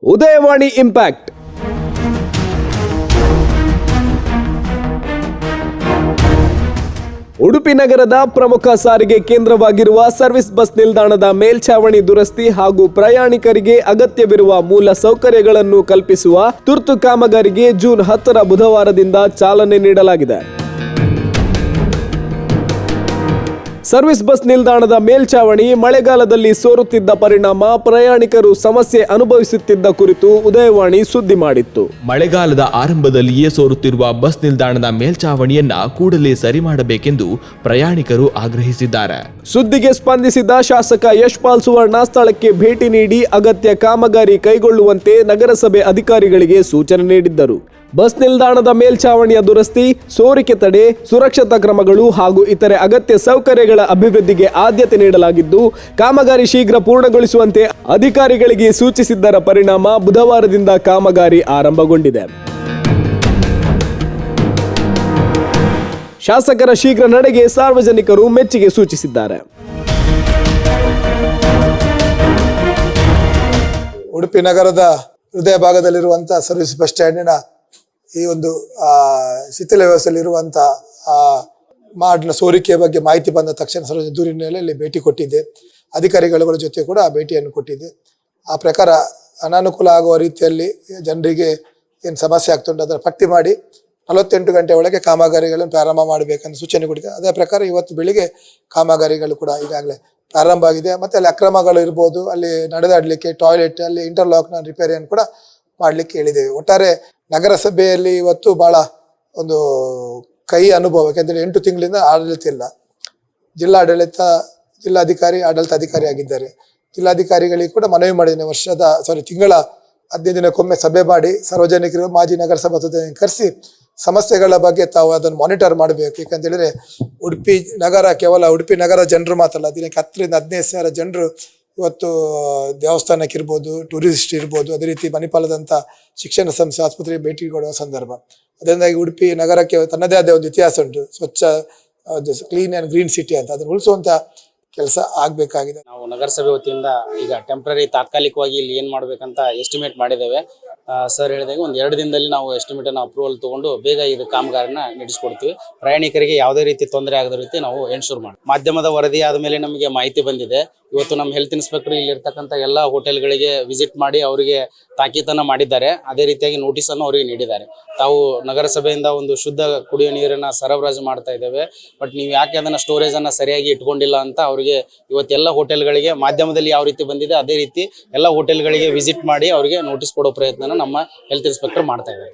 Udayavani impact. Udupi ನಗರದ ಪ್ರಮುಖ ಸಾರಿಗೆ ಕೇಂದ್ರವಾಗಿರುವ ಸರ್ವಿಸ್ ಬಸ್ ನಿಲ್ದಾಣದ ಮೇಲ್ಛಾವಣಿ ದುರಸ್ತಿ ಹಾಗೂ ಪ್ರಯಾಣಿಕರಿಗೆ ಅಗತ್ಯವಿರುವ ಮೂಲ ಸೌಕರ್ಯಗಳನ್ನು ಕಲ್ಪಿಸುವ ತುರ್ತು ಕಾಮಗಾರಿಗೆ ಜೂನ್ 10 ಬುಧವಾರದಿಂದ ಚಾಲನೆ ನೀಡಲಾಗಿದೆ. ಸರ್ವಿಸ್ ಬಸ್ ನಿಲ್ದಾಣದ ಮೇಲ್ಛಾವಣಿ ಮಳೆಗಾಲದಲ್ಲಿ ಸೋರುತ್ತಿದ್ದ ಪರಿಣಾಮ ಪ್ರಯಾಣಿಕರು ಸಮಸ್ಯೆ ಅನುಭವಿಸುತ್ತಿದ್ದ ಕುರಿತು ಉದಯವಾಣಿ ಸುದ್ದಿ ಮಾಡಿತ್ತು. ಮಳೆಗಾಲದ ಆರಂಭದಲ್ಲಿಯೇ ಸೋರುತ್ತಿರುವ ಬಸ್ ನಿಲ್ದಾಣದ ಮೇಲ್ಛಾವಣಿಯನ್ನ ಕೂಡಲೇ ಸರಿ ಮಾಡಬೇಕೆಂದು ಪ್ರಯಾಣಿಕರು ಆಗ್ರಹಿಸಿದ್ದಾರೆ. ಸುದ್ದಿಗೆ ಸ್ಪಂದಿಸಿದ ಶಾಸಕ ಯಶ್ಪಾಲ್ ಸುವರ್ಣ ಸ್ಥಳಕ್ಕೆ ಭೇಟಿ ನೀಡಿ ಅಗತ್ಯ ಕಾಮಗಾರಿ ಕೈಗೊಳ್ಳುವಂತೆ ನಗರಸಭೆ ಅಧಿಕಾರಿಗಳಿಗೆ ಸೂಚನೆ ನೀಡಿದ್ದರು. ಬಸ್ ನಿಲ್ದಾಣದ ಮೇಲ್ಛಾವಣಿಯ ದುರಸ್ತಿ, ಸೋರಿಕೆ ತಡೆ, ಸುರಕ್ಷತಾ ಕ್ರಮಗಳು ಹಾಗೂ ಇತರೆ ಅಗತ್ಯ ಸೌಕರ್ಯಗಳ ಅಭಿವೃದ್ಧಿಗೆ ಆದ್ಯತೆ ನೀಡಲಾಗಿದ್ದು, ಕಾಮಗಾರಿ ಶೀಘ್ರ ಪೂರ್ಣಗೊಳಿಸುವಂತೆ ಅಧಿಕಾರಿಗಳಿಗೆ ಸೂಚಿಸಿದ್ದರ ಪರಿಣಾಮ ಬುಧವಾರದಿಂದ ಕಾಮಗಾರಿ ಆರಂಭಗೊಂಡಿದೆ. ಶಾಸಕರ ಶೀಘ್ರ ನಡೆಗೆ ಸಾರ್ವಜನಿಕರು ಮೆಚ್ಚುಗೆ ಸೂಚಿಸಿದ್ದಾರೆ. ಉಡುಪಿ ನಗರದ ಹೃದಯ ಭಾಗದಲ್ಲಿರುವಂತಹ ಸರ್ವಿಸ್ ಬಸ್ ಸ್ಟ್ಯಾಂಡಿನ ಈ ಒಂದು ಶಿಥಿಲ ವ್ಯವಸ್ಥೆಯಲ್ಲಿರುವಂಥ ಮಾಡಿನ ಸೋರಿಕೆಯ ಬಗ್ಗೆ ಮಾಹಿತಿ ಬಂದ ತಕ್ಷಣ ಸರ್ವ ದೂರಿನ ನೆಲೆಯಲ್ಲಿ ಭೇಟಿ ಕೊಟ್ಟಿದ್ದೆ. ಅಧಿಕಾರಿಗಳ ಜೊತೆ ಕೂಡ ಭೇಟಿಯನ್ನು ಕೊಟ್ಟಿದ್ದೆ. ಆ ಪ್ರಕಾರ ಅನಾನುಕೂಲ ಆಗುವ ರೀತಿಯಲ್ಲಿ ಜನರಿಗೆ ಏನು ಸಮಸ್ಯೆ ಆಗ್ತುಂಟು ಅದನ್ನು ಪಟ್ಟಿ ಮಾಡಿ 48 ಗಂಟೆ ಒಳಗೆ ಕಾಮಗಾರಿಗಳನ್ನು ಪ್ರಾರಂಭ ಮಾಡಬೇಕಂತ ಸೂಚನೆ ಕೊಟ್ಟಿದೆ. ಅದೇ ಪ್ರಕಾರ ಇವತ್ತು ಬೆಳಿಗ್ಗೆ ಕಾಮಗಾರಿಗಳು ಕೂಡ ಈಗಾಗಲೇ ಪ್ರಾರಂಭ ಆಗಿದೆ. ಮತ್ತು ಅಲ್ಲಿ ಅಕ್ರಮಗಳು ಇರ್ಬೋದು, ಅಲ್ಲಿ ನಡೆದಾಡಲಿಕ್ಕೆ ಟಾಯ್ಲೆಟ್, ಅಲ್ಲಿ ಇಂಟರ್ಲಾಕ್ನ ರಿಪೇರಿಯನ್ನು ಕೂಡ ಮಾಡಲಿಕ್ಕೆ ಹೇಳಿದ್ದೇವೆ. ಒಟ್ಟಾರೆ ನಗರಸಭೆಯಲ್ಲಿ ಇವತ್ತು ಬಹಳ ಒಂದು ಕೈ ಅನುಭವ. ಯಾಕೆಂದರೆ 8 ತಿಂಗಳಿಂದ ಆಡಳಿತ ಇಲ್ಲ. ಜಿಲ್ಲಾಧಿಕಾರಿ ಆಡಳಿತಾಧಿಕಾರಿ ಆಗಿದ್ದಾರೆ. ಜಿಲ್ಲಾಧಿಕಾರಿಗಳಿಗೆ ಕೂಡ ಮನವಿ ಮಾಡಿದ್ದೇನೆ. ತಿಂಗಳ 15 ದಿನಕ್ಕೊಮ್ಮೆ ಸಭೆ ಮಾಡಿ ಸಾರ್ವಜನಿಕರು ಮಾಜಿ ನಗರಸಭಾ ಸದಸ್ಯರನ್ನು ಕರೆಸಿ ಸಮಸ್ಯೆಗಳ ಬಗ್ಗೆ ತಾವು ಅದನ್ನು ಮಾನಿಟರ್ ಮಾಡಬೇಕು. ಯಾಕಂತೇಳಿದ್ರೆ ಉಡುಪಿ ನಗರ ಕೇವಲ ಉಡುಪಿ ನಗರ ಜನರು ಮಾತ್ರಲ್ಲ, ದಿನಕ್ಕೆ 10 ರಿಂದ 15 ಸಾವಿರ ಜನರು ಇವತ್ತು ದೇವಸ್ಥಾನಕ್ಕೆ ಇರ್ಬೋದು, ಟೂರಿಸ್ಟ್ ಇರ್ಬೋದು, ಅದೇ ರೀತಿ ಮಣಿಪಾಲದಂಥ ಶಿಕ್ಷಣ ಸಂಸ್ಥೆ, ಆಸ್ಪತ್ರೆಗೆ ಭೇಟಿ ಕೊಡುವ ಸಂದರ್ಭ. ಅದರಿಂದಾಗಿ ಉಡುಪಿ ನಗರಕ್ಕೆ ತನ್ನದೇ ಆದ ಒಂದು ಇತಿಹಾಸ ಉಂಟು. ಸ್ವಚ್ಛ, ಕ್ಲೀನ್ ಆ್ಯಂಡ್ ಗ್ರೀನ್ ಸಿಟಿ ಅಂತ, ಅದನ್ನು ಉಳಿಸುವಂಥ ಕೆಲಸ ಆಗಬೇಕಾಗಿದೆ. ನಾವು ನಗರಸಭೆ ವತಿಯಿಂದ ಈಗ ಟೆಂಪ್ರರಿ ತಾತ್ಕಾಲಿಕವಾಗಿ ಇಲ್ಲಿ ಏನು ಮಾಡಬೇಕಂತ ಎಸ್ಟಿಮೇಟ್ ಮಾಡಿದ್ದೇವೆ. ಸರ್ ಹೇಳಿದಾಗ ಒಂದು 2 ದಿನದಲ್ಲಿ ನಾವು ಎಸ್ಟಿಮೇಟನ್ನು ಅಪ್ರೂವಲ್ ತೊಗೊಂಡು ಬೇಗ ಇದು ಕಾಮಗಾರಿನ ನಡೆಸ್ಕೊಡ್ತೀವಿ. ಪ್ರಯಾಣಿಕರಿಗೆ ಯಾವುದೇ ರೀತಿ ತೊಂದರೆ ಆಗದ ರೀತಿ ನಾವು ಎನ್ಶೂರ್ ಮಾಡಿ. ಮಾಧ್ಯಮದ ವರದಿ ಆದಮೇಲೆ ನಮಗೆ ಮಾಹಿತಿ ಬಂದಿದೆ. ಇವತ್ತು ನಮ್ಮ ಹೆಲ್ತ್ ಇನ್ಸ್ಪೆಕ್ಟರ್ ಇಲ್ಲಿರ್ತಕ್ಕಂಥ ಎಲ್ಲ ಹೋಟೆಲ್ಗಳಿಗೆ ವಿಸಿಟ್ ಮಾಡಿ ಅವರಿಗೆ ತಾಕೀತನ್ನು ಮಾಡಿದ್ದಾರೆ. ಅದೇ ರೀತಿಯಾಗಿ ನೋಟಿಸನ್ನು ಅವರಿಗೆ ನೀಡಿದ್ದಾರೆ. ತಾವು ನಗರಸಭೆಯಿಂದ ಒಂದು ಶುದ್ಧ ಕುಡಿಯುವ ನೀರನ್ನು ಸರಬರಾಜು ಮಾಡ್ತಾ ಇದ್ದೇವೆ, ಬಟ್ ನೀವು ಯಾಕೆ ಅದನ್ನು ಸ್ಟೋರೇಜನ್ನು ಸರಿಯಾಗಿ ಇಟ್ಕೊಂಡಿಲ್ಲ ಅಂತ ಅವರಿಗೆ ಇವತ್ತೆಲ್ಲ ಹೋಟೆಲ್ಗಳಿಗೆ ಮಾಧ್ಯಮದಲ್ಲಿ ಯಾವ ರೀತಿ ಬಂದಿದೆ ಅದೇ ರೀತಿ ಎಲ್ಲ ಹೋಟೆಲ್ಗಳಿಗೆ ವಿಸಿಟ್ ಮಾಡಿ ಅವರಿಗೆ ನೋಟಿಸ್ ಕೊಡೋ ಪ್ರಯತ್ನ ನಮ್ಮ ಹೆಲ್ತ್ ಇನ್ಸ್ಪೆಕ್ಟರ್ ಮಾಡ್ತಾ ಇದ್ದಾರೆ.